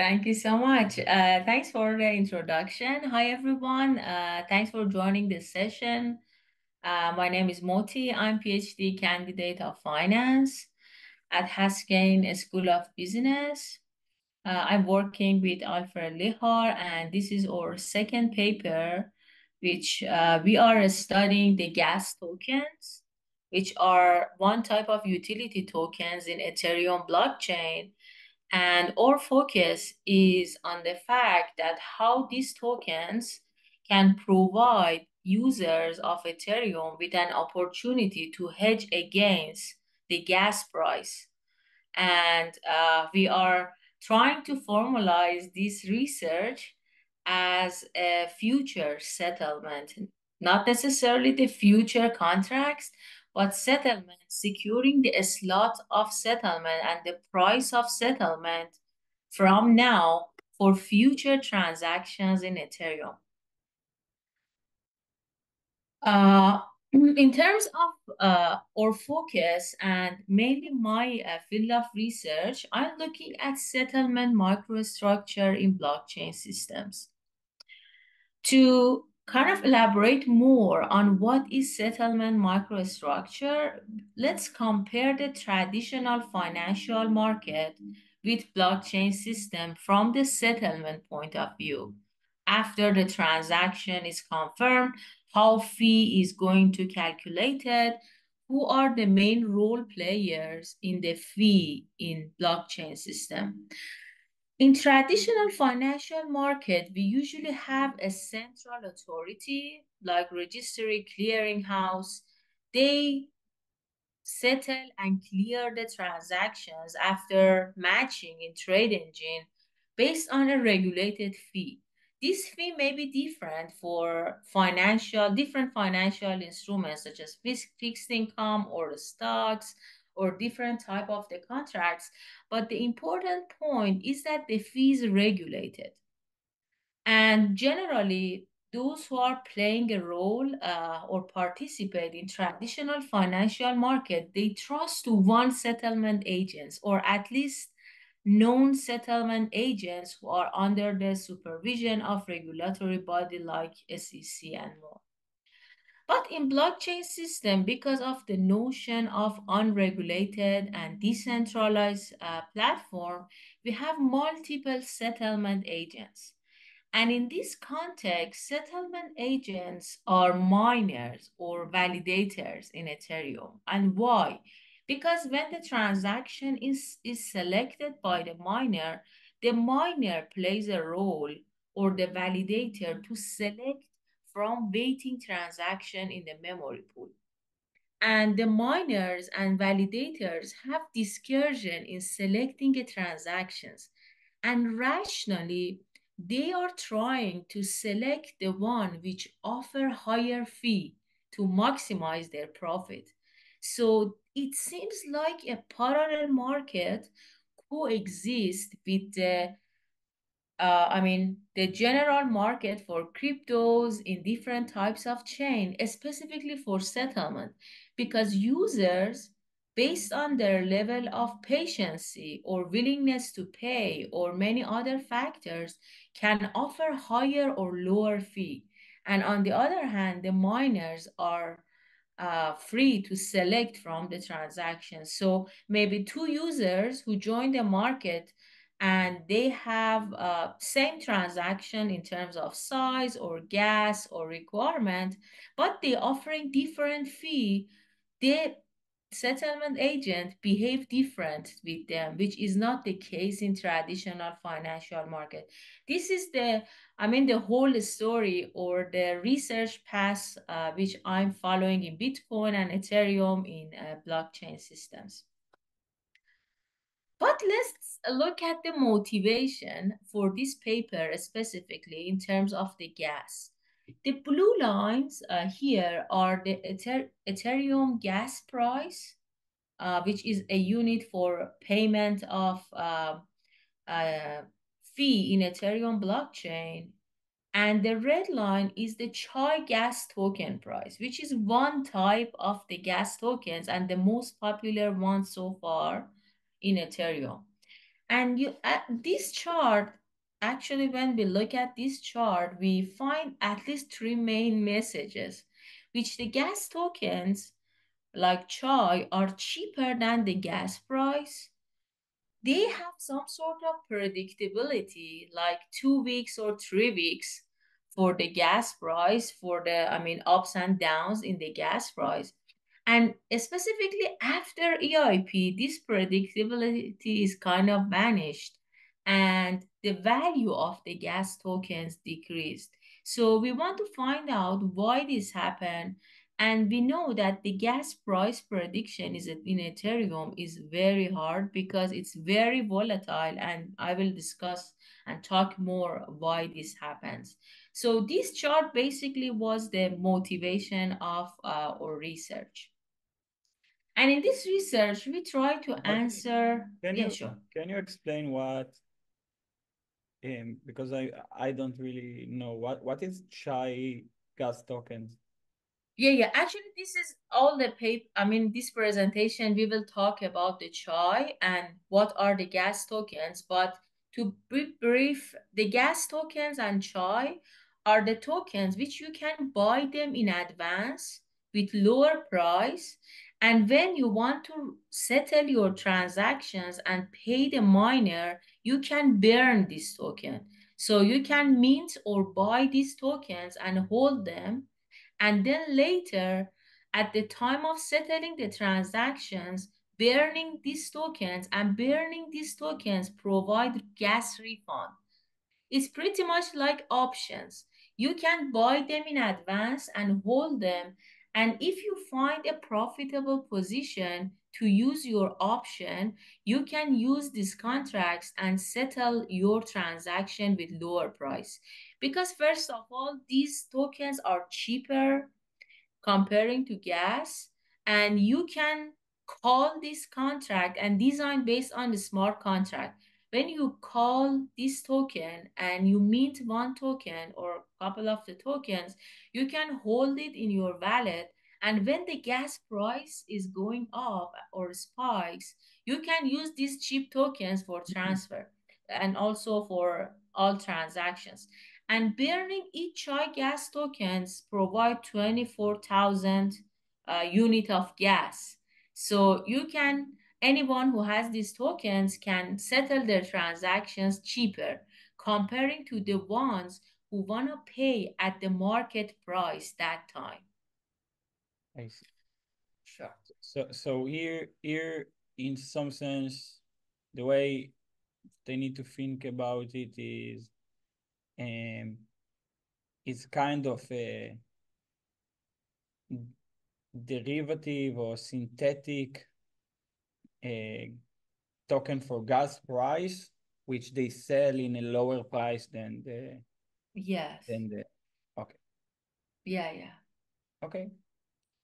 Thank you so much. Thanks for the introduction. Hi, everyone. Thanks for joining this session. My name is Moty. I'm PhD candidate of finance at Haskell School of Business. I'm working with Alfred Lihar, and this is our second paper, which we are studying the gas tokens, which are one type of utility tokens in Ethereum blockchain. And our focus is on the fact that how these tokens can provide users of Ethereum with an opportunity to hedge against the gas price. And we are trying to formalize this research as a future settlement, not necessarily the future contracts, but settlement, securing the slot of settlement and the price of settlement from now for future transactions in Ethereum. Uh, in terms of our focus and mainly my field of research, I'm looking at settlement microstructure in blockchain systems. To kind of elaborate more on what is settlement microstructure, let's compare the traditional financial market with blockchain system from the settlement point of view. After the transaction is confirmed, how fee is going to calculated, who are the main role players in the fee in blockchain system. In traditional financial market, we usually have a central authority like registry clearinghouse. They settle and clear the transactions after matching in trade engine based on a regulated fee. This fee may be different for different financial instruments such as fixed income or stocks or different type of the contracts. But the important point is that the fee is regulated. And generally, those who are playing a role or participate in traditional financial market, they trust to one settlement agents or at least known settlement agents who are under the supervision of regulatory body like SEC and more. But in blockchain system, because of the notion of unregulated and decentralized platform, we have multiple settlement agents. And in this context, settlement agents are miners or validators in Ethereum. And why? Because when the transaction is selected by the miner plays a role or the validator to select from waiting transaction in the memory pool. And the miners and validators have discretion in selecting the transactions. And rationally, they are trying to select the one which offer higher fee to maximize their profit. So it seems like a parallel market coexists with the general market for cryptos in different types of chain, specifically for settlement, because users, based on their level of patience or willingness to pay or many other factors, can offer higher or lower fee. And on the other hand, the miners are free to select from the transactions. So maybe two users who join the market and they have same transaction in terms of size or gas or requirement, but they offering different fee. The settlement agent behave different with them, which is not the case in traditional financial market. This is the whole story or the research path which I'm following in Bitcoin and Ethereum in blockchain systems. But let's look at the motivation for this paper specifically in terms of the gas. The blue lines here are the Ethereum gas price, which is a unit for payment of uh, fee in Ethereum blockchain. And the red line is the chai gas token price, which is one type of the gas tokens and the most popular one so far in Ethereum. And you at this chart, actually, when we look at this chart, we find at least three main messages, which the gas tokens like chai are cheaper than the gas price. They have some sort of predictability, like 2 weeks or 3 weeks for the gas price, for the, I mean, ups and downs in the gas price. And specifically after EIP, this predictability is kind of vanished and the value of the gas tokens decreased. So we want to find out why this happened. And we know that the gas price prediction is in Ethereum is very hard because it's very volatile. And I will discuss and talk more why this happens. So this chart basically was the motivation of our research. And in this research, we try to But answer, can yeah, you sure. can you explain what because I don't really know what is chai gas tokens? Yeah, yeah. Actually, this is all the paper. I mean, this presentation, we will talk about the chai and what are the gas tokens. But to be brief, the gas tokens and chai are the tokens which you can buy them in advance with lower price. And when you want to settle your transactions and pay the miner, you can burn this token. So you can mint or buy these tokens and hold them, and then later, at the time of settling the transactions, burning these tokens, and burning these tokens provide gas refund. It's pretty much like options. You can buy them in advance and hold them, and if you find a profitable position to use your option, you can use these contracts and settle your transaction with lower price. Because first of all, these tokens are cheaper comparing to gas, and you can call this contract and design based on the smart contract. When you call this token and you mint one token or a couple of the tokens, you can hold it in your wallet, and when the gas price is going up or spikes, you can use these cheap tokens for transfer and also for all transactions. And burning each chai gas tokens provide 24,000 unit of gas. So you can, anyone who has these tokens can settle their transactions cheaper comparing to the ones who want to pay at the market price that time. I see. Sure. So here in some sense, the way they need to think about it is um it's kind of a derivative or synthetic uh, token for gas price, which they sell in a lower price Yes. than the okay. Yeah, yeah. Okay.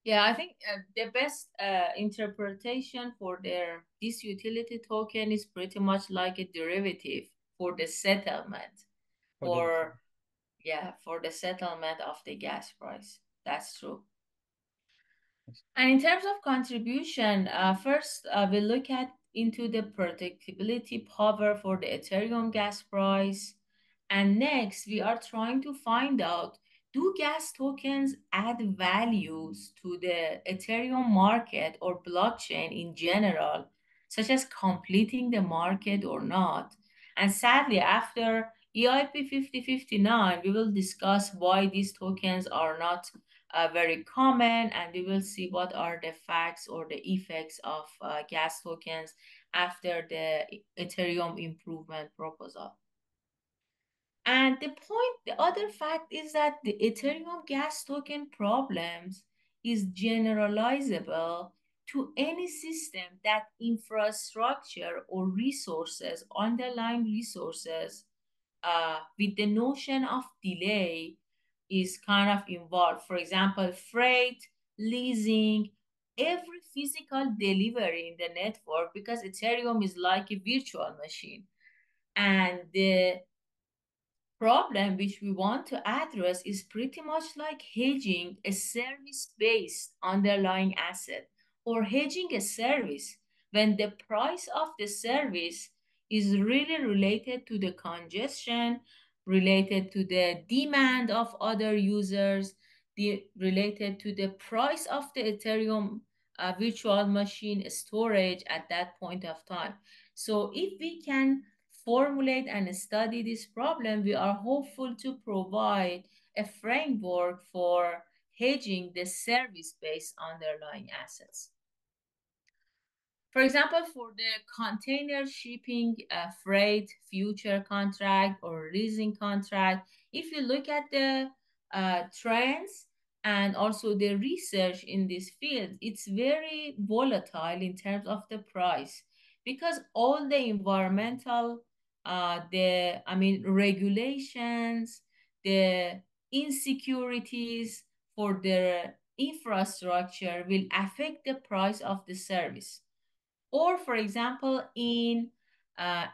Yeah, I think the best interpretation for their this utility token is pretty much like a derivative for the settlement, For the or yeah, for the settlement of the gas price. That's true. And in terms of contribution, first we look at into the predictability power for the Ethereum gas price. And next, we are trying to find out, do gas tokens add values to the Ethereum market or blockchain in general, such as completing the market or not? And sadly, after EIP 5059, we will discuss why these tokens are not very common, and we will see what are the facts or the effects of gas tokens after the Ethereum improvement proposal. And the other fact is that the Ethereum gas token problems is generalizable to any system that infrastructure or resources, underlying resources, with the notion of delay is kind of involved. For example, freight, leasing, every physical delivery in the network, because Ethereum is like a virtual machine. And the problem which we want to address is pretty much like hedging a service-based underlying asset or hedging a service when the price of the service is really related to the congestion, related to the demand of other users, related to the price of the Ethereum virtual machine storage at that point of time. So if we can formulate and study this problem, we are hopeful to provide a framework for hedging the service-based underlying assets. For example, for the container shipping, freight, future contract, or leasing contract, if you look at the trends and also the research in this field, it's very volatile in terms of the price because all the environmental, regulations, the insecurities for the infrastructure will affect the price of the service. Or, for example, in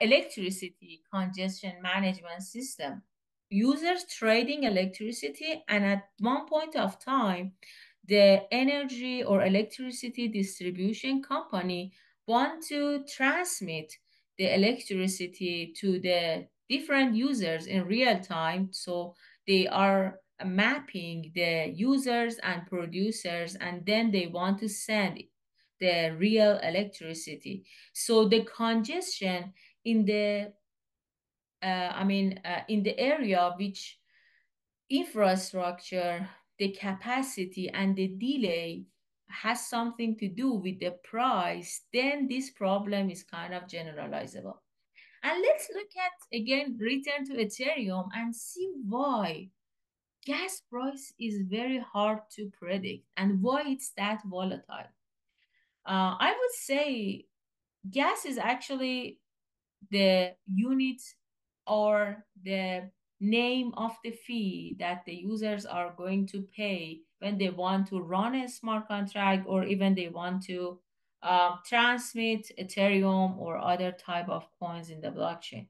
electricity congestion management system, users trading electricity, and at one point of time, the energy or electricity distribution company want to transmit the electricity to the different users in real time. So they are mapping the users and producers, and then they want to send the real electricity. So the congestion in the in the area which infrastructure, the capacity and the delay has something to do with the price, then this problem is kind of generalizable. And let's look at, again, return to Ethereum and see why gas price is very hard to predict and why it's that volatile. I would say gas is actually the unit or the name of the fee that the users are going to pay when they want to run a smart contract or even they want to transmit Ethereum or other type of coins in the blockchain.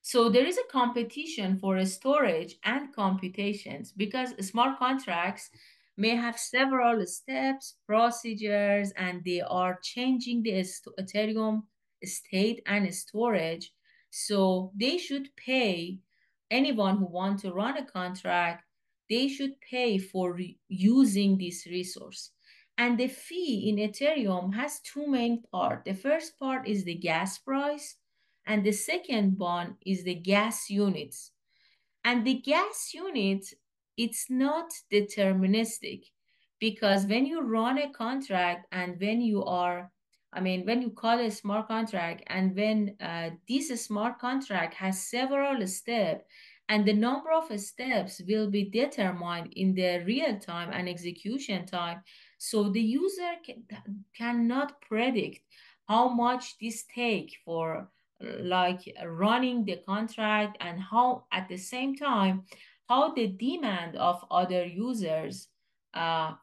So there is a competition for storage and computations because smart contracts may have several steps, procedures, and they are changing the Ethereum state and storage. So they should pay anyone who wants to run a contract, they should pay for using this resource. And the fee in Ethereum has two main parts. The first part is the gas price, and the second one is the gas units. And the gas unit, it's not deterministic because when you run a contract and when you are, when you call a smart contract and when this smart contract has several steps and the number of steps will be determined in the real time and execution time. So the user cannot predict how much this take for like running the contract and how at the same time how the demand of other users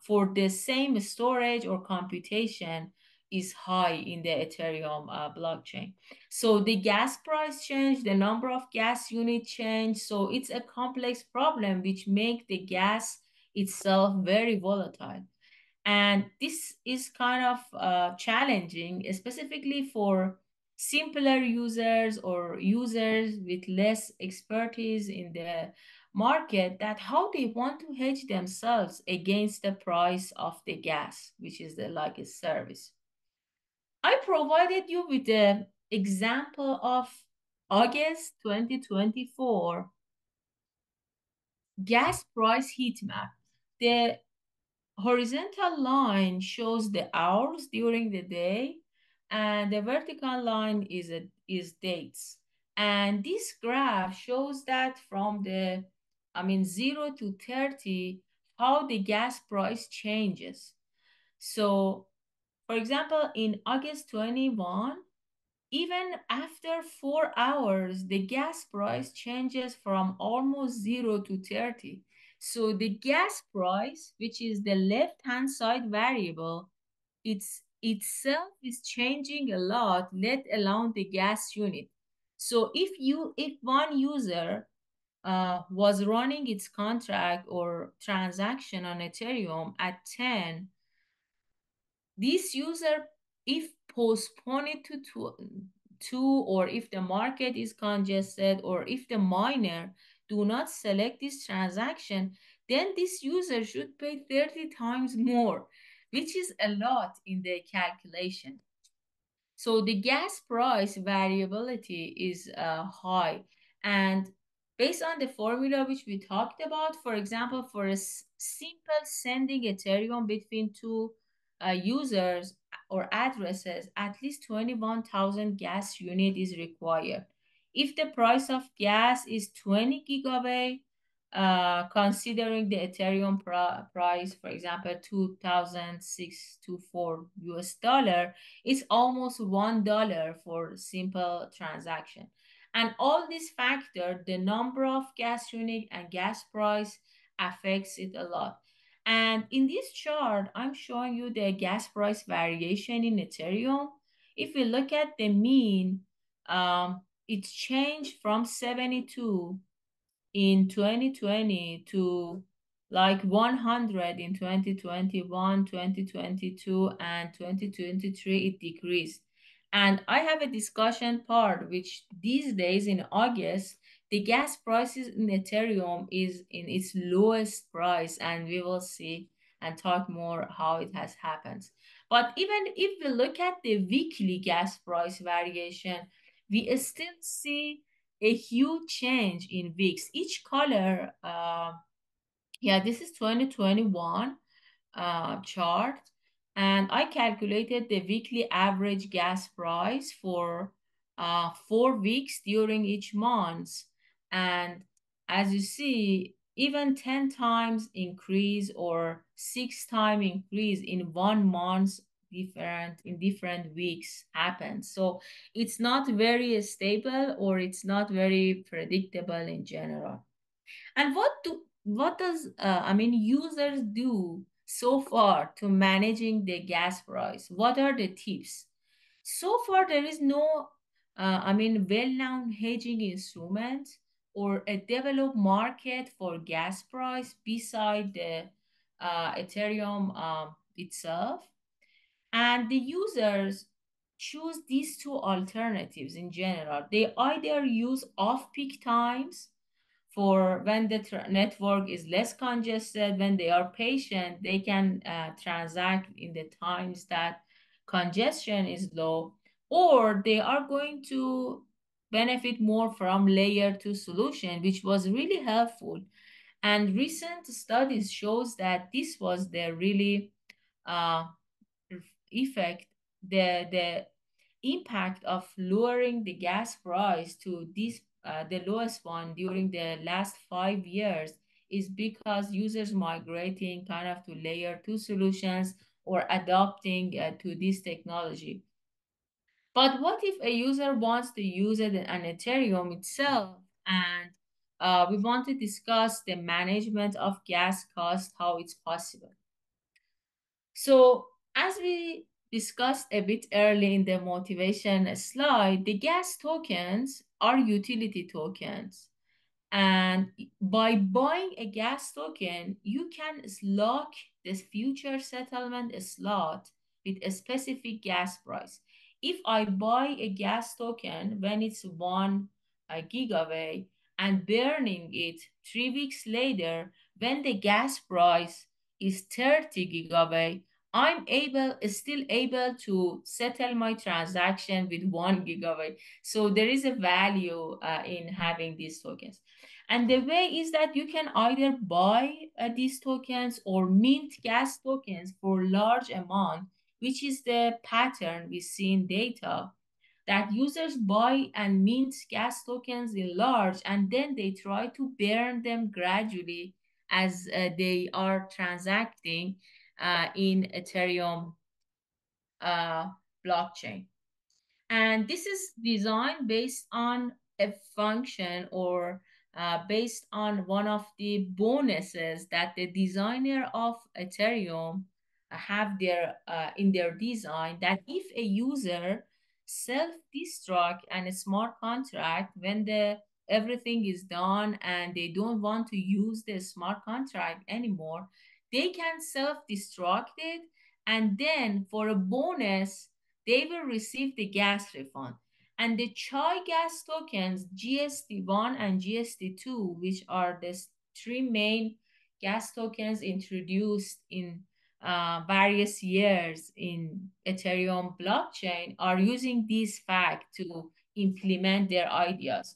for the same storage or computation is high in the Ethereum blockchain. So the gas price change, the number of gas unit change. So it's a complex problem which make the gas itself very volatile. And this is kind of challenging, specifically for simpler users or users with less expertise in the market, that how they want to hedge themselves against the price of the gas, which is the like a service. I provided you with the example of August 2024 gas price heat map. The horizontal line shows the hours during the day, and the vertical line is dates. And this graph shows that from the 0 to 30 how the gas price changes. So for example, in August 21, even after 4 hours, the gas price changes from almost 0 to 30. So the gas price, which is the left-hand side variable, itself is changing a lot, let alone the gas unit. So if one user was running its contract or transaction on Ethereum at 10, this user, if postpone it to two, or if the market is congested, or if the miner do not select this transaction, then this user should pay 30 times more, which is a lot in the calculation. So the gas price variability is high. And based on the formula which we talked about, for example, for a simple sending Ethereum between two users or addresses, at least 21,000 gas unit is required. If the price of gas is 20 gigabyte, considering the Ethereum price, for example, 2,624 US dollar, it's almost $1 for simple transaction. And all these factors, the number of gas unit and gas price affects it a lot. And in this chart, I'm showing you the gas price variation in Ethereum. If we look at the mean, it's changed from 72 in 2020 to like 100 in 2021, 2022, and 2023, it decreased. And I have a discussion part, which these days in August, the gas prices in Ethereum is in its lowest price, and we will see and talk more how it has happened. But even if we look at the weekly gas price variation, we still see a huge change in VIX. Each color, yeah, this is 2021 chart, and I calculated the weekly average gas price for 4 weeks during each month. And as you see, even 10 times increase or 6 time increase in 1 month different in different weeks happens. So it's not very stable, or it's not very predictable in general. And what does users do so far to managing the gas price? What are the tips? So far, there is no well-known hedging instrument or a developed market for gas price beside the Ethereum itself. And the users choose these two alternatives in general. They either use off-peak times for when the network is less congested. When they are patient, they can transact in the times that congestion is low, or they are going to benefit more from layer 2 solution, which was really helpful. And recent studies shows that this was the really uh, effect, the impact of lowering the gas price to this the lowest one during the last 5 years is because users migrating kind of to layer 2 solutions or adopting to this technology. But what if a user wants to use it on Ethereum itself, and we want to discuss the management of gas cost, how it's possible. So, as we discussed a bit early in the motivation slide, the gas tokens are utility tokens. And by buying a gas token, you can lock the future settlement slot with a specific gas price. If I buy a gas token when it's 1 gigawatt and burning it 3 weeks later, when the gas price is 30 gigawatt, I'm still able to settle my transaction with 1 gigawatt. So there is a value in having these tokens. And the way is that you can either buy these tokens or mint gas tokens for large amount, which is the pattern we see in data, that users buy and mint gas tokens in large, and then they try to burn them gradually as they are transacting in Ethereum blockchain. And this is designed based on a function, or based on one of the bonuses that the designer of Ethereum have in their design, that if a user self-destruct and a smart contract when the everything is done and they don't want to use the smart contract anymore, they can self-destruct it, and then for a bonus they will receive the gas refund. And the Chai gas tokens, GST1 and GST2, which are the three main gas tokens introduced in various years in Ethereum blockchain, are using this fact to implement their ideas.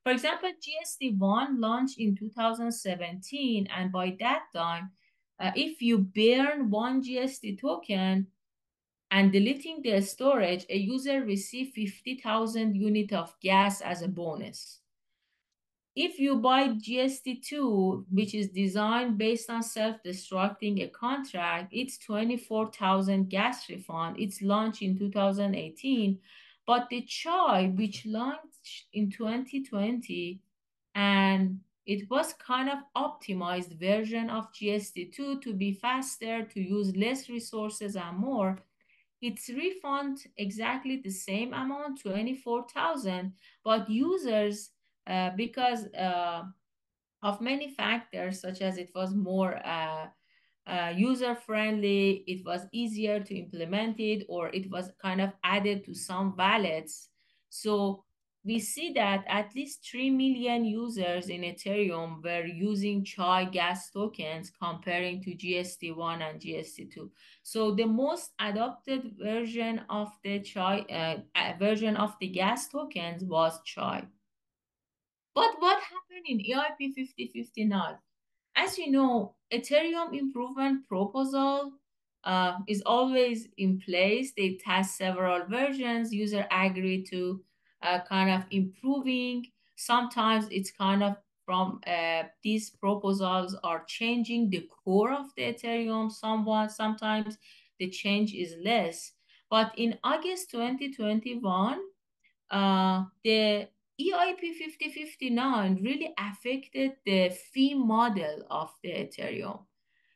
For example, GST1 launched in 2017, and by that time, if you burn one GST token and deleting the storage, a user receives 50,000 units of gas as a bonus. If you buy GST2, which is designed based on self-destructing a contract, it's 24,000 gas refund. It's launched in 2018. But the Chai, which launched in 2020, and it was kind of optimized version of GST2 to be faster, to use less resources and more. It's refund exactly the same amount, 24,000, but users, because of many factors, such as it was more user friendly, it was easier to implement it, or it was kind of added to some wallets. So we see that at least 3 million users in Ethereum were using Chai gas tokens comparing to GST1 and GST2. So the most adopted version of the Chai version of the gas tokens was Chai. But what happened in EIP 5059? As you know, Ethereum improvement proposal is always in place. They test several versions. User agree to kind of improving. Sometimes it's kind of from these proposals are changing the core of the Ethereum somewhat. Sometimes the change is less. But in August 2021, the EIP 5059 really affected the fee model of the Ethereum.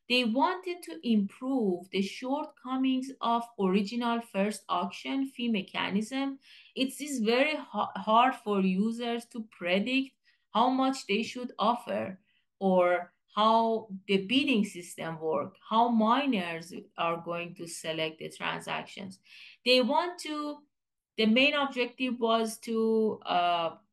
They wanted to improve the shortcomings of original first auction fee mechanism. It is very hard for users to predict how much they should offer or how the bidding system work, how miners are going to select the transactions. They want to, the main objective was to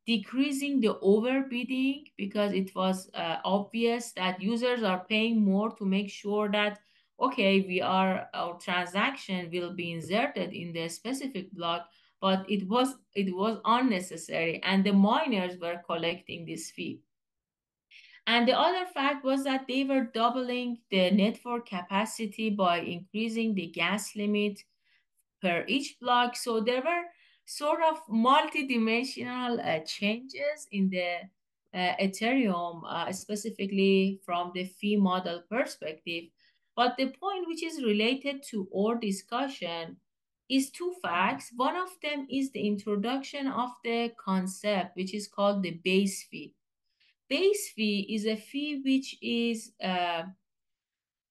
decreasing the overbidding, because it was obvious that users are paying more to make sure that, okay, our transaction will be inserted in the specific block, but it was unnecessary, and the miners were collecting this fee. And the other fact was that they were doubling the network capacity by increasing the gas limit per each block. So there were sort of multi-dimensional changes in the Ethereum, specifically from the fee model perspective. But the point which is related to our discussion is two facts. One of them is the introduction of the concept, which is called the base fee. Base fee is a fee which is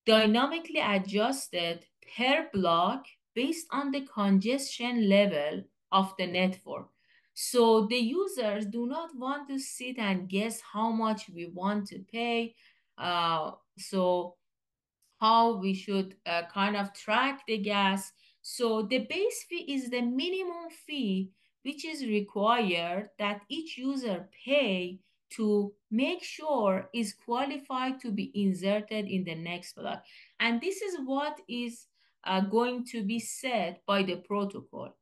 dynamically adjusted per block based on the congestion level of the network. So the users do not want to sit and guess how much we want to pay. So how we should kind of track the gas. So the base fee is the minimum fee which is required that each user pay to make sure is qualified to be inserted in the next block. And this is what is going to be set by the protocol.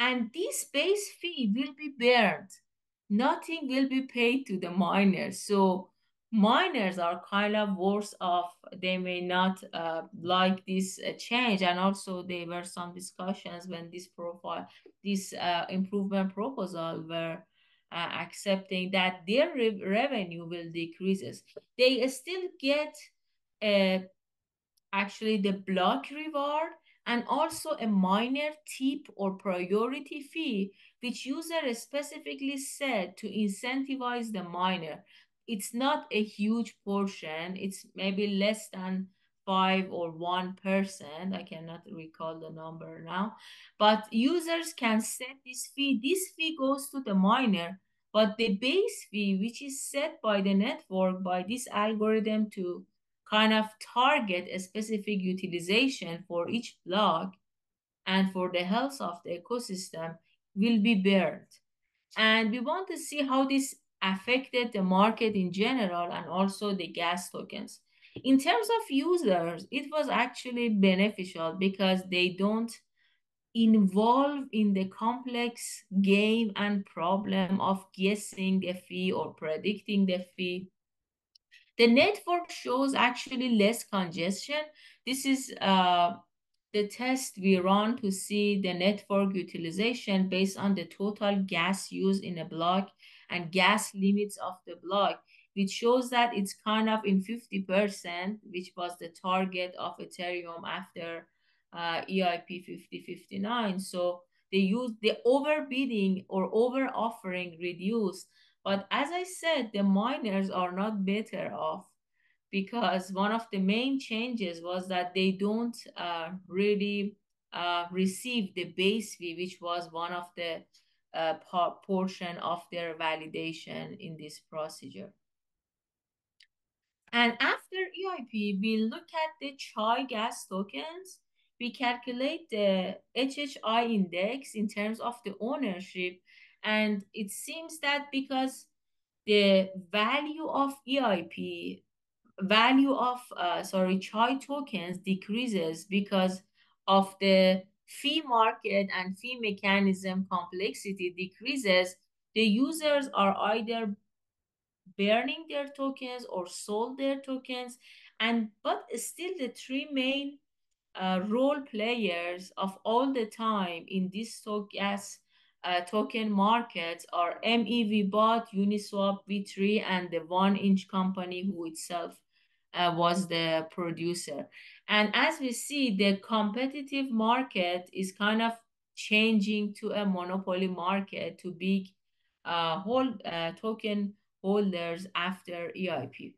And this base fee will be burned. Nothing will be paid to the miners. So miners are kind of worse off. They may not like this change. And also there were some discussions when this improvement proposal were accepting that their revenue will decreases. They still get uh, actually the block reward and also a miner tip or priority fee, which user specifically set to incentivize the miner. It's not a huge portion. It's maybe less than 5 or 1%. I cannot recall the number now. But users can set this fee. This fee goes to the miner, but the base fee, which is set by the network, by this algorithm to kind of target a specific utilization for each block and for the health of the ecosystem, will be burned. And we want to see how this affected the market in general and also the gas tokens. In terms of users, it was actually beneficial because they don't involve in the complex game and problem of guessing the fee or predicting the fee. The network shows actually less congestion. This is the test we run to see the network utilization based on the total gas used in a block and gas limits of the block, which shows that it's kind of in 50%, which was the target of Ethereum after EIP 5059. So the overbidding or over offering reduced, but as I said, the miners are not better off because one of the main changes was that they don't really receive the base fee, which was one of the portion of their validation in this procedure. And after EIP, we look at the chai gas tokens. We calculate the HHI index in terms of the ownership. And it seems that because the value of EIP, chai tokens decreases because of the fee market and fee mechanism complexity decreases, the users are either burning their tokens or sold their tokens. And but still the three main role players of all the time in this gas token markets are MEV bot, Uniswap, V3, and the 1inch company who itself was the producer. And as we see, the competitive market is kind of changing to a monopoly market to big token holders after EIP.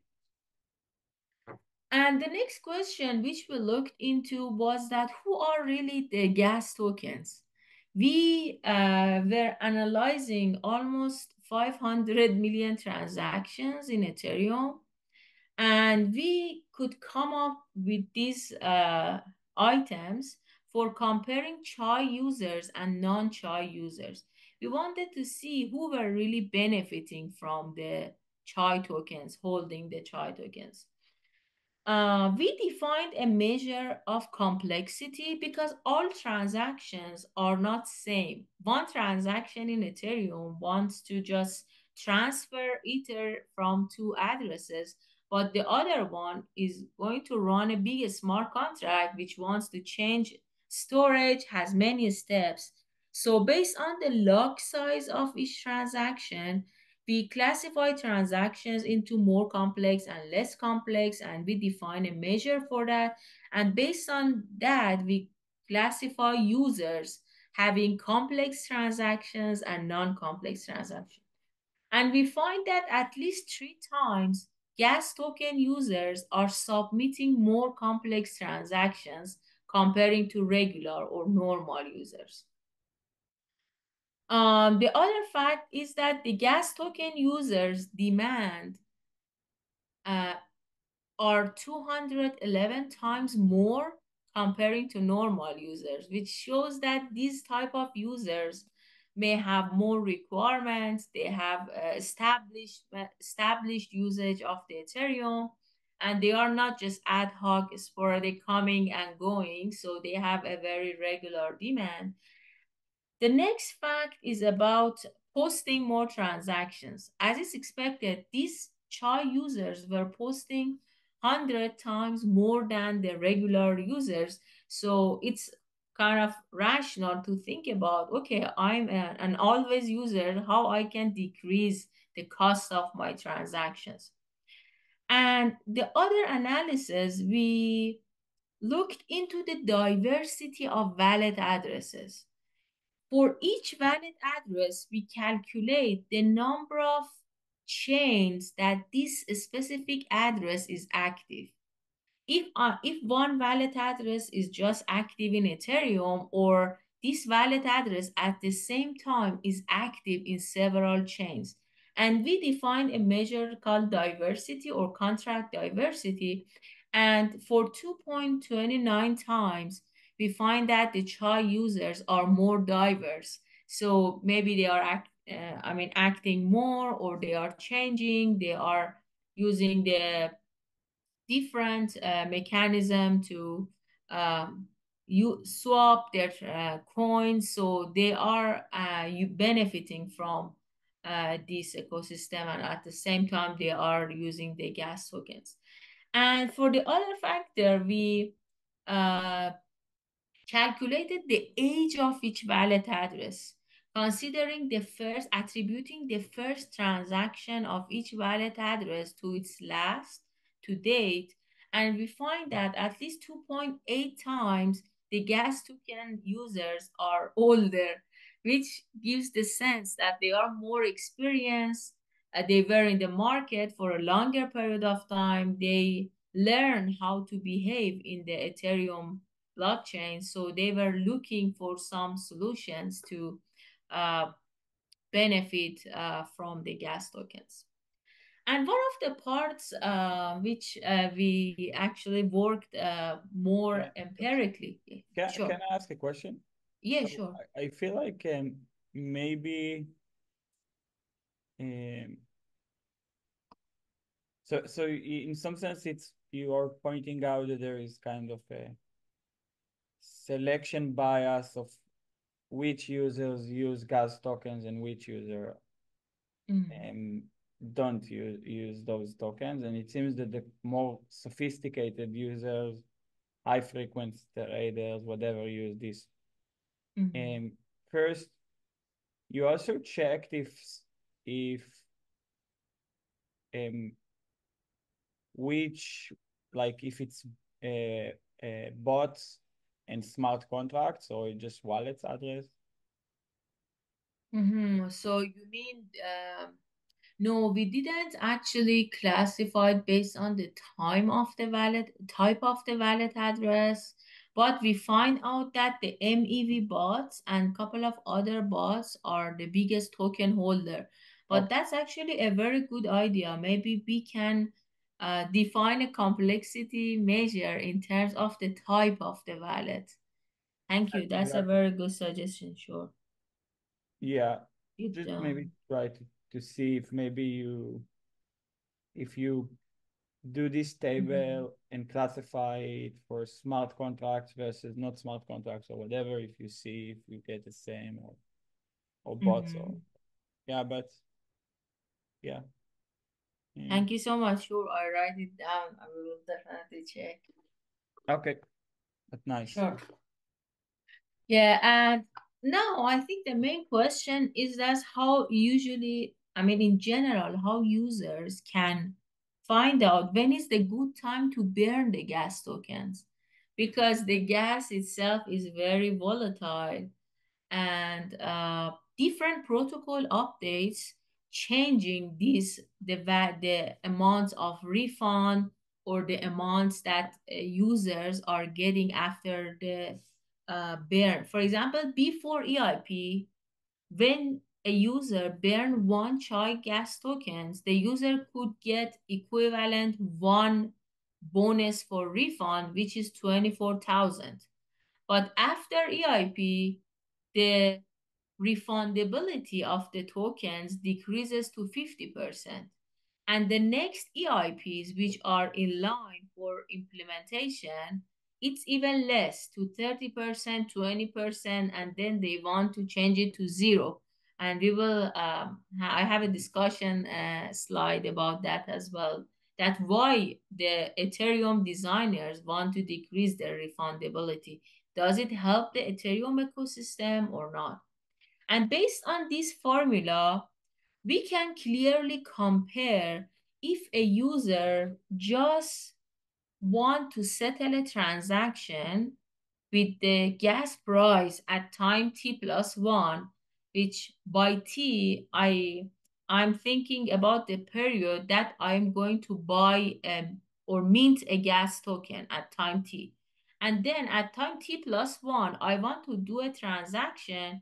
And the next question which we looked into was that who are really the gas tokens? We were analyzing almost 500 million transactions in Ethereum, and we could come up with these items for comparing chai users and non-chai users. We wanted to see who were really benefiting from the chai tokens, holding the chai tokens. We defined a measure of complexity because all transactions are not same. One transaction in Ethereum wants to just transfer Ether from two addresses, but the other one is going to run a big smart contract which wants to change storage, has many steps. So based on the log size of each transaction, we classify transactions into more complex and less complex, and we define a measure for that. And based on that, we classify users having complex transactions and non-complex transactions. And we find that at least 3 times gas token users are submitting more complex transactions comparing to regular or normal users. The other fact is that the gas token users demand are 211 times more comparing to normal users, which shows that these type of users may have more requirements. They have established usage of the Ethereum, and they are not just ad hoc, sporadic coming and going. So they have a very regular demand. The next fact is about posting more transactions. As is expected, these chai users were posting 100 times more than the regular users. So it's kind of rational to think about, okay, I'm an always user, how I can decrease the cost of my transactions. And the other analysis, we looked into the diversity of wallet addresses. For each valid address, we calculate the number of chains that this specific address is active. If one valid address is just active in Ethereum, or this valid address at the same time is active in several chains. And we define a measure called diversity or contract diversity. And for 2.29 times, we find that the chai users are more diverse So maybe they are acting more, or they are changing. They are using the different mechanism to you swap their coins, so they are you benefiting from this ecosystem, and at the same time they are using the gas tokens. And for the other factor, we uh, calculated the age of each wallet address, considering the first, attributing the first transaction of each wallet address to its last to date, and we find that at least 2.8 times the gas token users are older, which gives the sense that they are more experienced. They were in the market for a longer period of time. They learn how to behave in the Ethereum blockchain. So they were looking for some solutions to uh, benefit from the gas tokens. And one of the parts which we actually worked more Yeah. empirically. Can Sure. I ask a question? Yeah, So sure. I feel like maybe um, so in some sense it's you are pointing out that there is kind of a selection bias of which users use gas tokens and which user Mhm. um, don't use those tokens. And it seems that the more sophisticated users, high frequency traders, whatever, use this. Mhm. And first, you also checked if um, which like if it's bots and smart contracts or just wallets address. So you mean no, we didn't actually classify it based on the time of the wallet, type of the wallet address, but we find out that the MEV bots and couple of other bots are the biggest token holder. But Okay. that's actually a very good idea. Maybe we can define a complexity measure in terms of the type of the wallet. Thank you. That's a Exactly. very good suggestion. Sure. Yeah. It, Just maybe try to see if maybe if you do this mhm, table and classify it for smart contracts versus not smart contracts or whatever, if you see if you get the same or bots or mhm. yeah, but yeah. Mm. Thank you so much. Sure, I write it down. I will definitely check. Okay, that's nice. Sure. Yeah, and now I think the main question is that how usually, in general, how users can find out when is the good time to burn the gas tokens, because the gas itself is very volatile, and different protocol updates changing the amounts of refund, or the amounts that users are getting after the burn. For example, before EIP, when a user burn one chai gas tokens, the user could get equivalent one bonus for refund, which is 24,000. But after EIP, the refundability of the tokens decreases to 50%. And the next EIPs, which are in line for implementation, it's even less to 30%, 20%, and then they want to change it to zero. And we will, I have a discussion slide about that as well. That why the Ethereum designers want to decrease their refundability. Does it help the Ethereum ecosystem or not? And based on this formula, we can clearly compare if a user just want to settle a transaction with the gas price at time t plus one, which by t I'm thinking about the period that I'm going to buy or mint a gas token at time t. And then at time t plus one, I want to do a transaction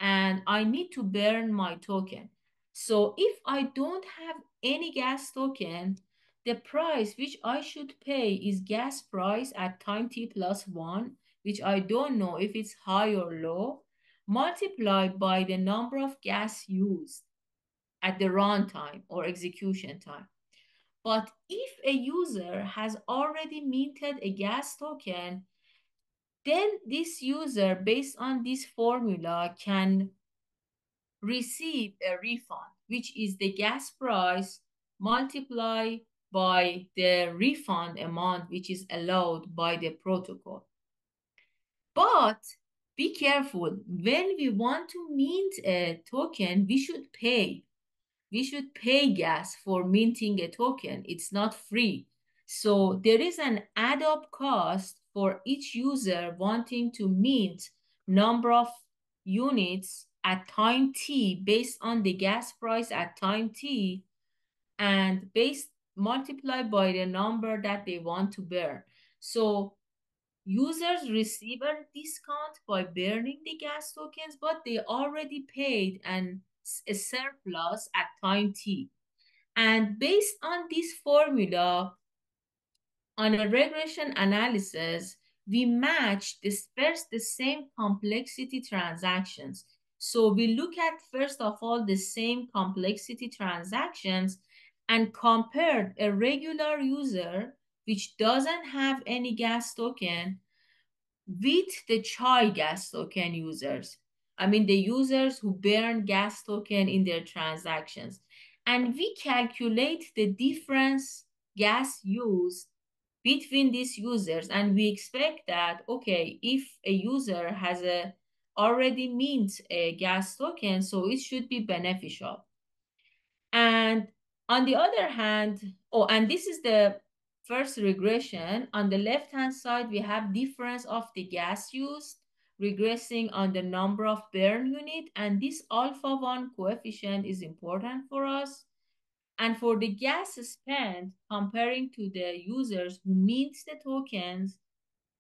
and I need to burn my token. So if I don't have any gas token, the price which I should pay is gas price at time t plus one, which I don't know if it's high or low. multiplied by the number of gas used at the runtime or execution time. But if a user has already minted a gas token, then this user, based on this formula, can receive a refund, which is the gas price multiplied by the refund amount which is allowed by the protocol. But be careful, when we want to mint a token, we should pay. We should pay gas for minting a token. It's not free. So there is an add-up cost for each user wanting to mint number of units at time t based on the gas price at time t and based multiplied by the number that they want to burn. So users receive a discount by burning the gas tokens, but they already paid a surplus at time t. And based on this formula, on a regression analysis, we match disperse the same complexity transactions. So we look at, first of all, the same complexity transactions and compared a regular user which doesn't have any gas token with the chai gas token users. I mean, the users who burn gas token in their transactions. And we calculate the difference gas used between these users. And we expect that, okay, if a user has already mint a gas token, so it should be beneficial. And on the other hand, oh, and this is the first regression. On the left-hand side, we have difference of the gas used, regressing on the number of burn unit. And this alpha 1 coefficient is important for us. And for the gas spent, comparing to the users who mint the tokens,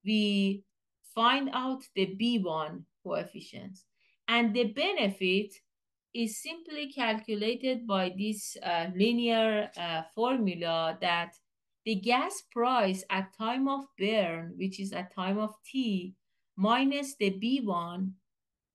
we find out the B1 coefficients. And the benefit is simply calculated by this linear formula that the gas price at time of burn, which is at time of t, minus the B1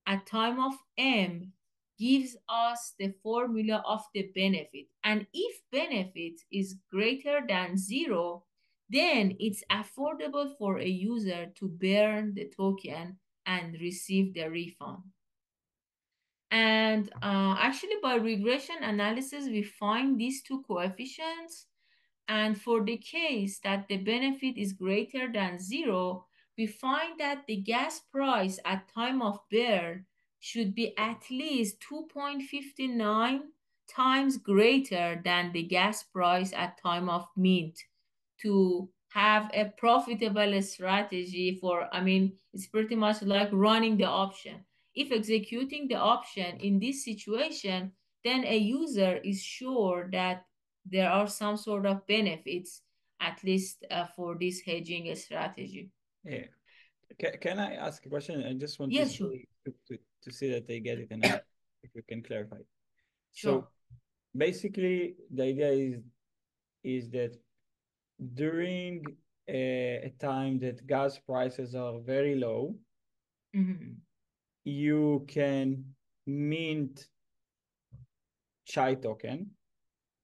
at time of m, gives us the formula of the benefit. And if benefit is greater than 0, then it's affordable for a user to burn the token and receive the refund. And actually, by regression analysis, we find these two coefficients. And for the case that the benefit is greater than 0, we find that the gas price at time of burn should be at least 2.59 times greater than the gas price at time of mint to have a profitable strategy for, I mean, it's pretty much like running the option. If executing the option in this situation, then a user is sure that there are some sort of benefits, at least for this hedging strategy. Yeah. Can I ask a question? I just want to Yes, sure. see to see that they get it, and if you can clarify. Sure. So basically, the idea is that during a time that gas prices are very low, you can mint chai token.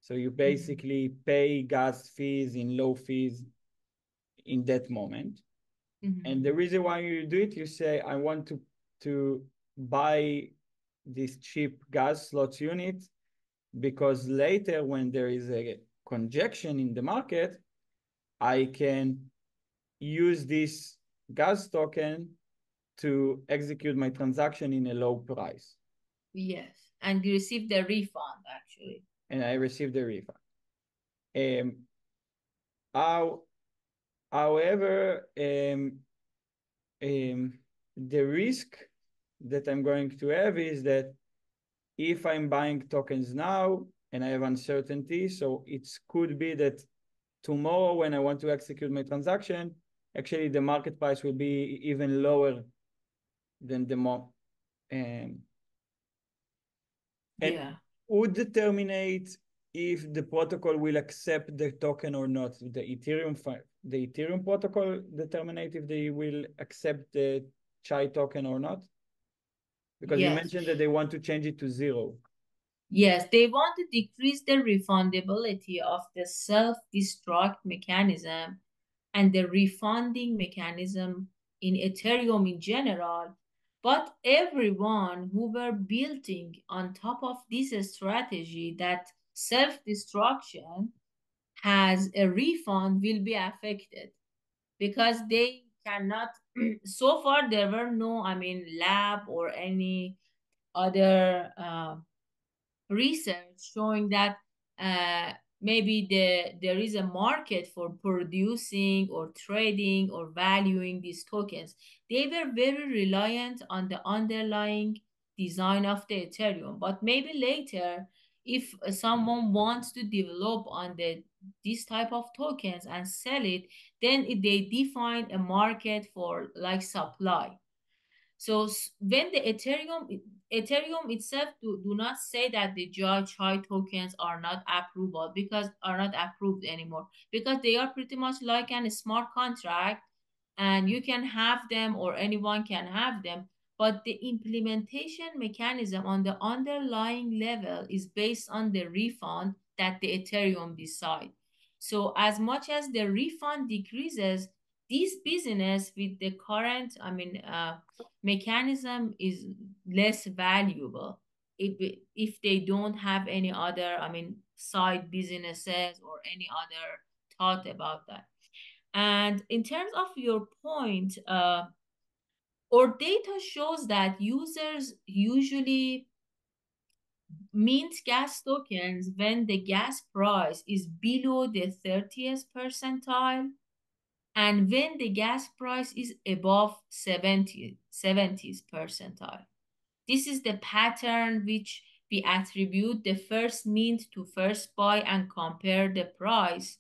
So you basically pay gas fees in low fees in that moment. And the reason why you do it, you say, I want to buy this cheap gas slots unit because later when there is a congestion in the market, I can use this gas token to execute my transaction in a low price. Yes, and you receive the refund actually. And I receive the refund. However, the risk that I'm going to have is that if I'm buying tokens now and I have uncertainty, so it could be that tomorrow when I want to execute my transaction, actually the market price will be even lower than the and Yeah. would determine if the protocol will accept the token or not. The Ethereum protocol determine if they will accept the chai token or not. Because you Yes. mentioned that they want to change it to zero. Yes, they want to decrease the refundability of the self-destruct mechanism and the refunding mechanism in Ethereum in general. But everyone who were building on top of this strategy that self-destruction has a refund will be affected because they cannot so far there were no, I mean, lab or any other research showing that uh, maybe there is a market for producing or trading or valuing these tokens. They were very reliant on the underlying design of the Ethereum. But maybe later, if someone wants to develop on this type of tokens and sell it, then they define a market for like supply. So when the Ethereum itself do not say that the Chai tokens are not approvable because are not approved anymore because they are pretty much like an smart contract and you can have them or anyone can have them, but the implementation mechanism on the underlying level is based on the refund that the Ethereum decide. So as much as the refund decreases, this business with the current, I mean, mechanism is less valuable if they don't have any other, I mean, side businesses or any other thought about that. And in terms of your point, our data shows that users usually mint gas tokens when the gas price is below the 30th percentile and when the gas price is above 70th percentile. This is the pattern which we attribute the first mint to first buy and compare the price.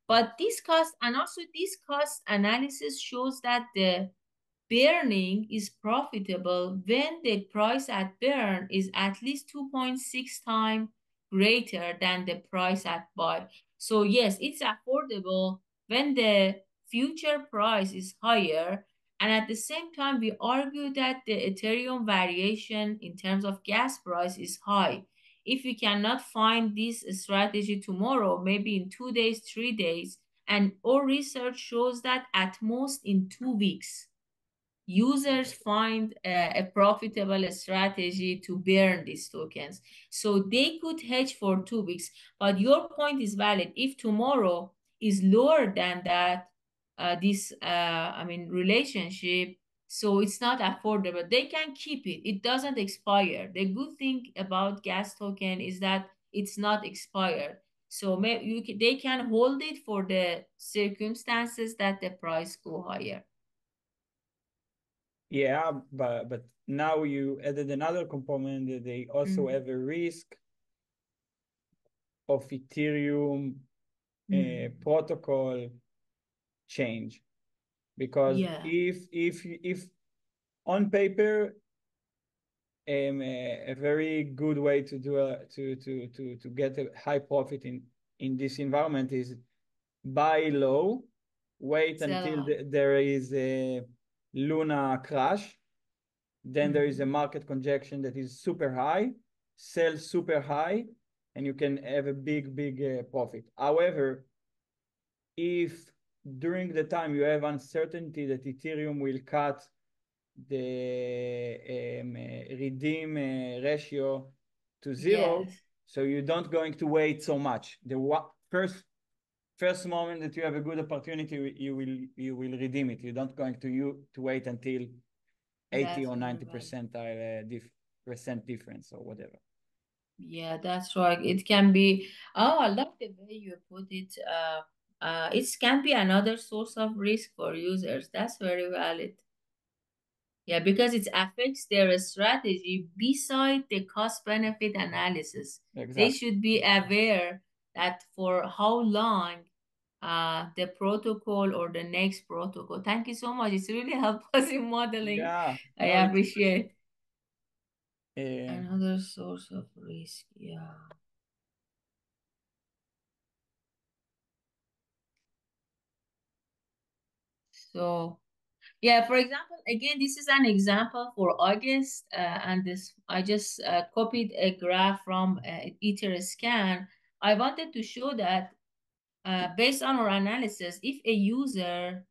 But this cost and also this cost analysis shows that the burning is profitable when the price at burn is at least 2.6 times greater than the price at buy. So yes, it's affordable when the future price is higher. And at the same time, we argue that the Ethereum variation in terms of gas price is high. If we cannot find this strategy tomorrow, maybe in 2 days, 3 days, and our research shows that at most in 2 weeks, users find a profitable strategy to burn these tokens. So they could hedge for 2 weeks. But your point is valid. If tomorrow is lower than that, this, I mean, relationship, so it's not affordable. They can keep it. It doesn't expire. The good thing about gas token is that it's not expired. So they can hold it for the circumstances that the price go higher. Yeah, but now you added another component that they also Mm. have a risk of Ethereum protocol change. Because Yeah, if on paper, a very good way to do to get a high profit in this environment is buy low, wait sell until high. there is a Luna crash, then there is a Mhm. market conjunction that is super high, sell super high, and you can have a big profit. However, if during the time you have uncertainty that Ethereum will cut the redeem ratio to zero, Yes, so you don't going to wait so much. The first moment that you have a good opportunity, you will redeem it. You don't going to wait until 80 that's or very 90 valid. percent difference or whatever. Yeah, that's right. It can be, oh, I love the way you put it. It can be another source of risk for users. That's very valid. Yeah, because it affects their strategy beside the cost benefit analysis. They Exactly. should be aware that for how long the protocol or the next protocol. Thank you so much. It's really helped us in modeling. Yeah. I No, it's interesting. appreciate. Uh, Another source of risk. Yeah. So Yeah, for example, again, this is an example for August, and this I just copied a graph from Etherscan. I wanted to show that based on our analysis, if a user,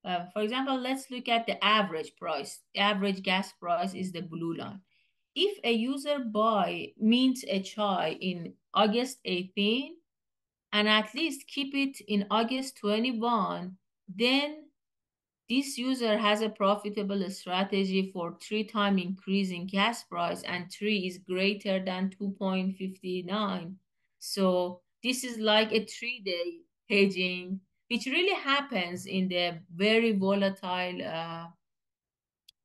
for example, let's look at the average price. The average gas price is the blue line. If a user mints a chai in August 18 and at least keep it in August 21, then this user has a profitable strategy for 3 time increase in gas price, and 3 is greater than 2.59. So this is like a 3-day hedging, which really happens in the very volatile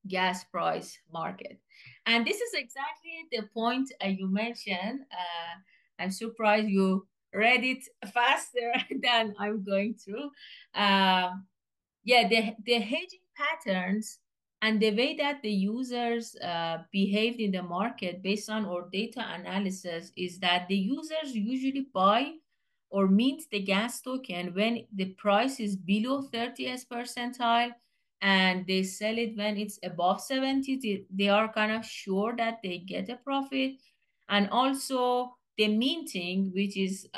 gas price market. And this is exactly the point you mentioned. I'm surprised you read it faster than I'm going through. Yeah, the hedging patterns and the way that the users behaved in the market based on our data analysis is that the users usually buy or mint the gas token when the price is below 30th percentile, and they sell it when it's above 70. They are kind of sure that they get a profit. And also the minting, which is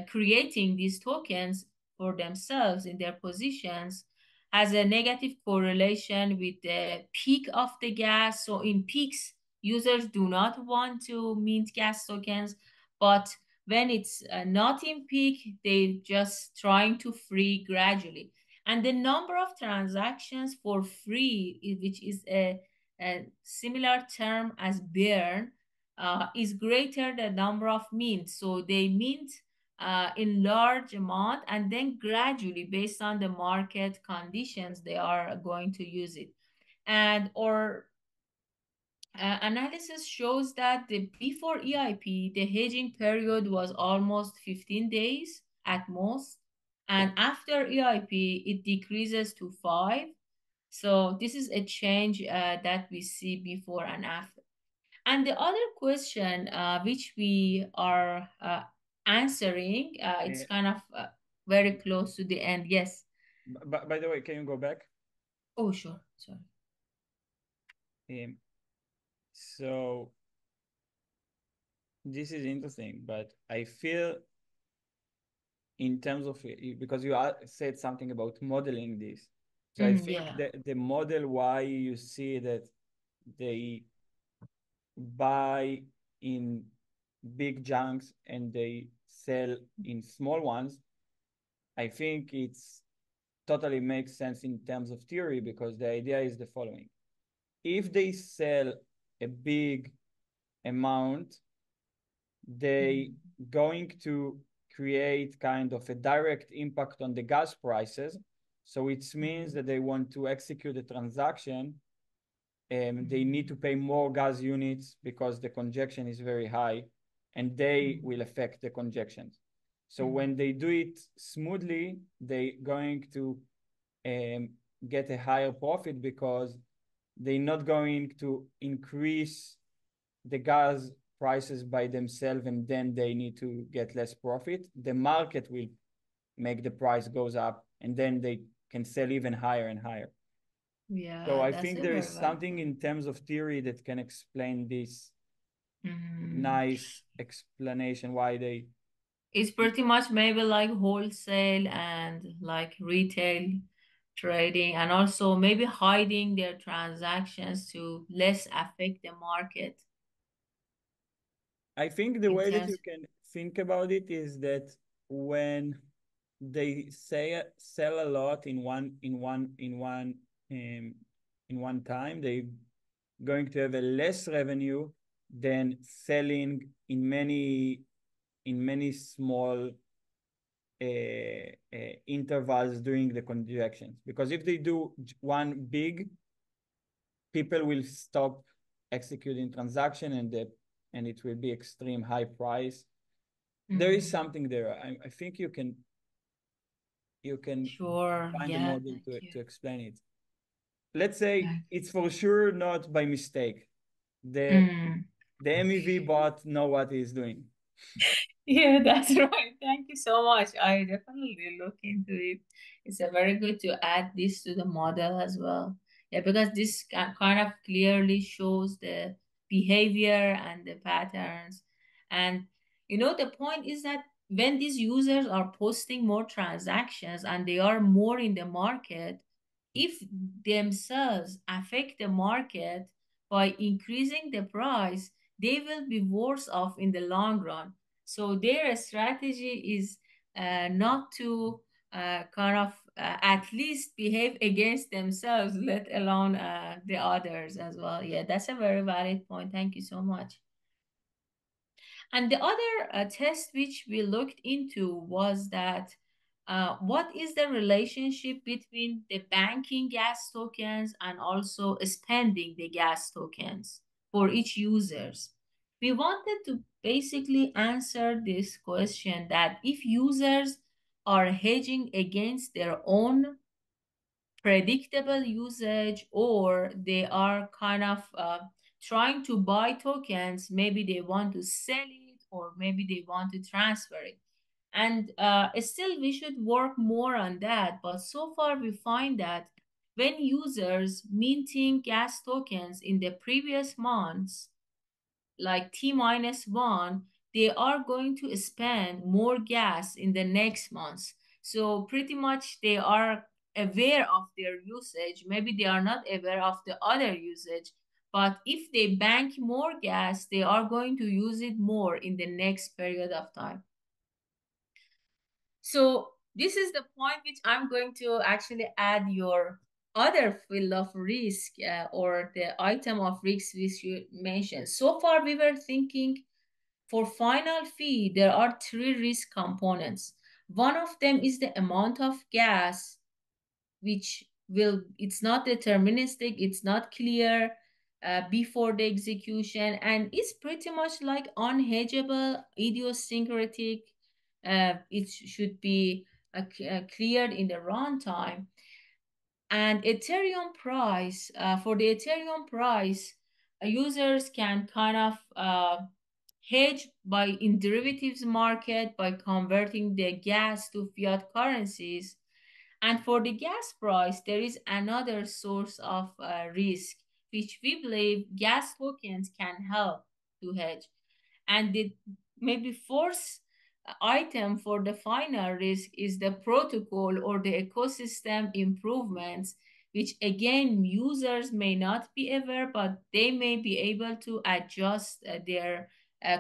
creating these tokens for themselves in their positions, has a negative correlation with the peak of the gas. So in peaks, users do not want to mint gas tokens, but when it's not in peak, they just trying to free gradually. And the number of transactions for free, which is a similar term as burn, is greater than number of mints. So they mint in large amount, and then gradually based on the market conditions they are going to use it. And or analysis shows that before EIP the hedging period was almost 15 days at most, and after EIP it decreases to 5. So this is a change that we see before and after. And the other question, which we are answering, it's Uh, kind of very close to the end. Yes. by the way, can you go back? Oh, sure. Sorry. Um, so this is interesting, but I feel in terms of, because you said something about modeling this. So I think Yeah. that the model why you see that they buy in big chunks and they sell in small ones, I think it's totally makes sense in terms of theory, because the idea is the following. If they sell a big amount, they Mm, going to create kind of a direct impact on the gas prices. So it means mm, that they want to execute a transaction, and they need mm, to pay more gas units because the congestion is very high, and they mm, will affect the congestions. So mm, when they do it smoothly, they going to um, get a higher profit, because they're not going to increase the gas prices by themselves and then they need to get less profit. The market will make the price goes up, and then they can sell even higher and higher. So yeah, I that's think a there very is valid something point. in terms of theory that can explain this Mm. nice explanation why they. It's pretty much maybe like wholesale and like retail trading, and also maybe hiding their transactions to less affect the market I think the in way that you terms. can think about it is that when they say sell a lot um, in one time, they going to have a less revenue than selling in many small intervals during the conjections. Because if they do one big, people will stop executing transaction, and it will be extreme high price. There is Mm, something there. I think you can sure. find a Yeah, model thank you. to explain it. Let's say Thank it's for sure not by mistake. you. The Mm, the MEV bot know what he's doing. Yeah, that's right. Thank you so much. I definitely look into it. It's a very good to add this to the model as well. Yeah, because this kind of clearly shows the behavior and the patterns. And the point is that when these users are posting more transactions and they are more in the market, if themselves affect the market by increasing the price, they will be worse off in the long run. So their strategy is not to kind of at least behave against themselves, let alone the others as well. Yeah, that's a very valid point. Thank you so much. And the other test which we looked into was that what is the relationship between the banking gas tokens and also spending the gas tokens for each users? We wanted to basically answer this question that if users are hedging against their own predictable usage or they are kind of trying to buy tokens, maybe they want to sell it or maybe they want to transfer it. And still we should work more on that, but so far we find that when users minting gas tokens in the previous months, like T minus one, they are going to spend more gas in the next months. So pretty much they are aware of their usage. Maybe they are not aware of the other usage, but if they bank more gas, they are going to use it more in the next period of time. So this is the point which I'm going to actually add your other field of risk or the item of risk which you mentioned. So far, we were thinking for final fee, there are three risk components. One of them is the amount of gas, which it's not deterministic, it's not clear before the execution, and it's pretty much like unhedgeable, idiosyncratic. It should be cleared in the runtime. And Ethereum price, for the Ethereum price, users can kind of hedge by in derivatives market by converting the gas to fiat currencies. And for the gas price, there is another source of risk, which we believe gas tokens can help to hedge. And the maybe fourth item for the final risk is the protocol or the ecosystem improvements, which again users may not be aware, but they may be able to adjust their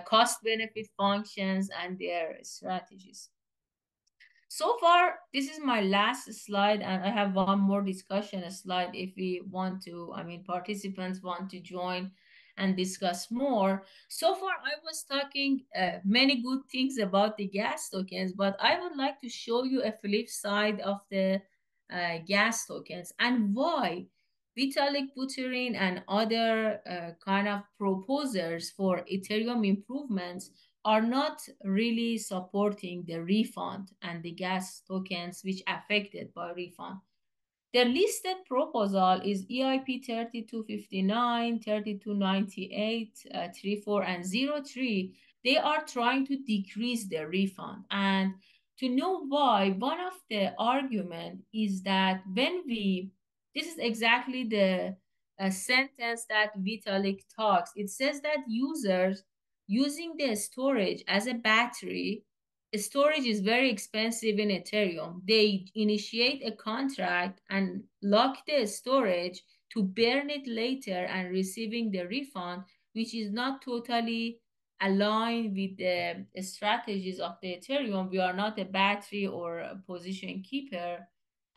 cost benefit functions and their strategies. So far, this is my last slide, and I have one more discussion slide if we want to, I mean, participants want to join and discuss more. So far, I was talking many good things about the gas tokens, but I would like to show you a flip side of the gas tokens and why Vitalik Buterin and other kind of proposers for Ethereum improvements are not really supporting the refund and the gas tokens which affected by refund. The listed proposal is EIP 3259, 3298, 34, and 03. They are trying to decrease the refund. And to know why, one of the argument is that this is exactly the sentence that Vitalik talks. It says that users using the storage as a battery, storage is very expensive in Ethereum. They initiate a contract and lock the storage to burn it later and receiving the refund, which is not totally aligned with the strategies of the Ethereum. We are not a battery or a position keeper.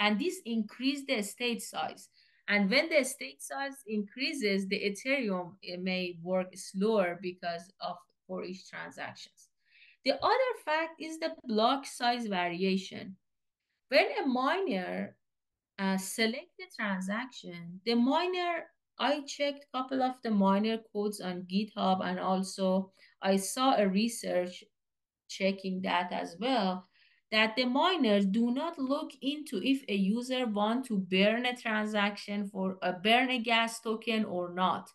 And this increased the state size. And when the state size increases, the Ethereum it may work slower because of for each transactions. The other fact is the block size variation. When a miner select the transaction, the miner, I checked a couple of the miner codes on GitHub and also I saw a research checking that as well, that the miners do not look into if a user want to burn a transaction for burn a gas token or not.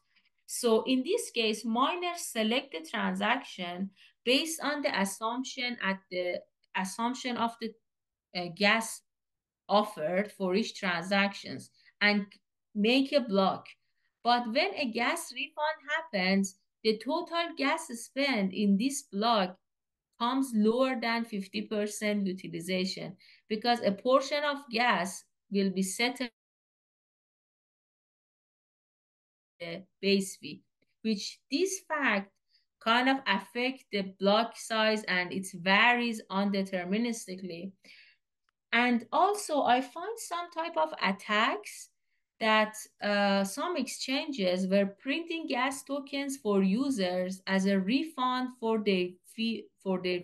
So in this case, miners select the transaction based on the assumption of the gas offered for each transactions and make a block. But when a gas refund happens, the total gas spent in this block comes lower than 50% utilization because a portion of gas will be settled the base fee, which this fact kind of affect the block size and it varies undeterministically. And also, I find some type of attacks that some exchanges were printing gas tokens for users as a refund for their fee for their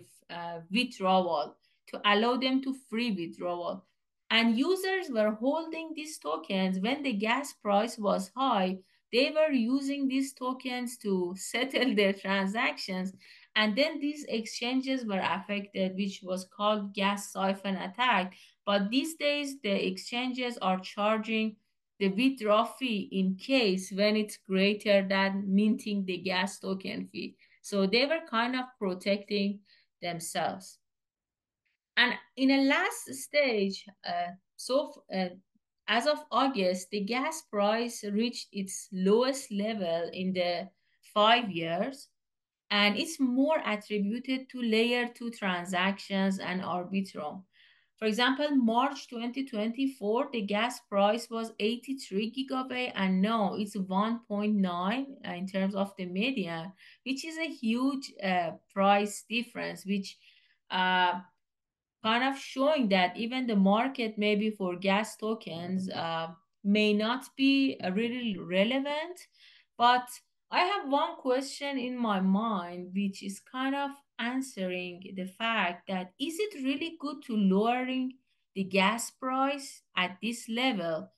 withdrawal to allow them to free withdrawal. And users were holding these tokens when the gas price was high. They were using these tokens to settle their transactions, and then these exchanges were affected, which was called gas siphon attack. But these days, the exchanges are charging the withdrawal fee in case when it's greater than minting the gas token fee. So they were kind of protecting themselves. And in a last stage, as of August, the gas price reached its lowest level in the 5 years, and it's more attributed to layer 2 transactions and Arbitrum. For example, March 2024, the gas price was 83 gigabyte, and now it's 1.9 in terms of the median, which is a huge price difference, which uh, kind of showing that even the market maybe for gas tokens may not be really relevant. But I have one question in my mind, which is kind of answering the fact that is it really good to lowering the gas price at this level?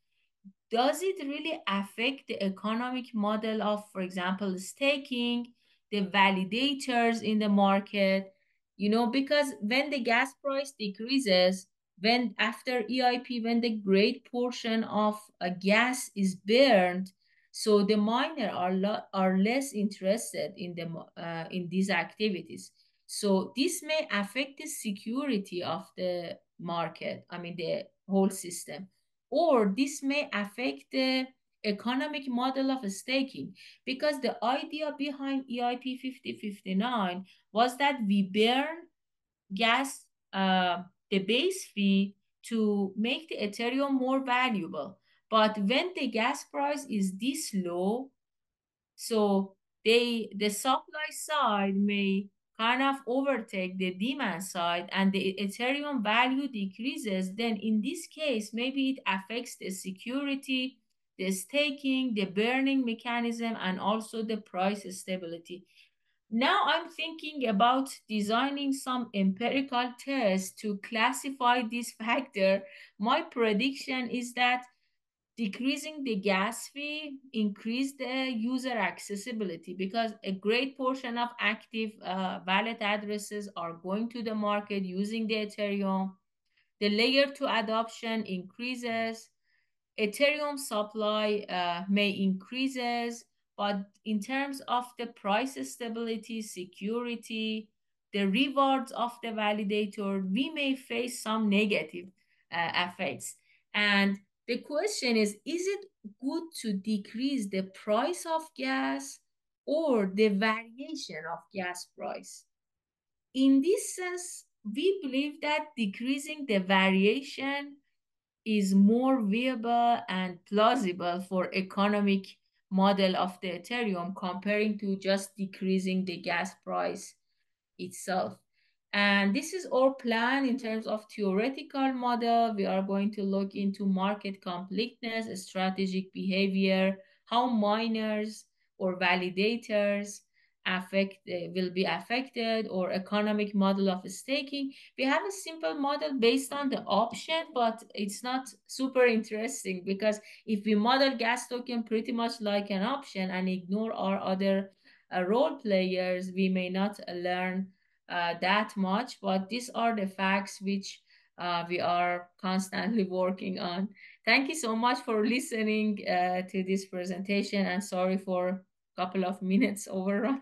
Does it really affect the economic model of, for example, staking, the validators in the market? Because when the gas price decreases, when after EIP, when the great portion of a gas is burned, so the miner are less interested in these activities. So this may affect the security of the market, I mean the whole system, or this may affect the economic model of staking, because the idea behind EIP 5059 was that we burn gas, the base fee, to make the Ethereum more valuable. But when the gas price is this low, so the supply side may kind of overtake the demand side and the Ethereum value decreases, then in this case, maybe it affects the security, the staking, the burning mechanism, and also the price stability. Now I'm thinking about designing some empirical tests to classify this factor. My prediction is that decreasing the gas fee increase the user accessibility, because a great portion of active wallet addresses are going to the market using the Ethereum. The layer 2 adoption increases, Ethereum supply may increases, but in terms of the price stability, security, the rewards of the validator, we may face some negative effects. And the question is it good to decrease the price of gas or the variation of gas price? In this sense, we believe that decreasing the variation is more viable and plausible for economic model of the Ethereum comparing to just decreasing the gas price itself. And this is our plan in terms of theoretical model. We are going to look into market completeness, strategic behavior, how miners or validators will be affected, or economic model of staking. We have a simple model based on the option, but it's not super interesting, because if we model gas token pretty much like an option and ignore our other role players, we may not learn that much. But these are the facts which we are constantly working on. Thank you so much for listening to this presentation, and sorry for couple of minutes overrun.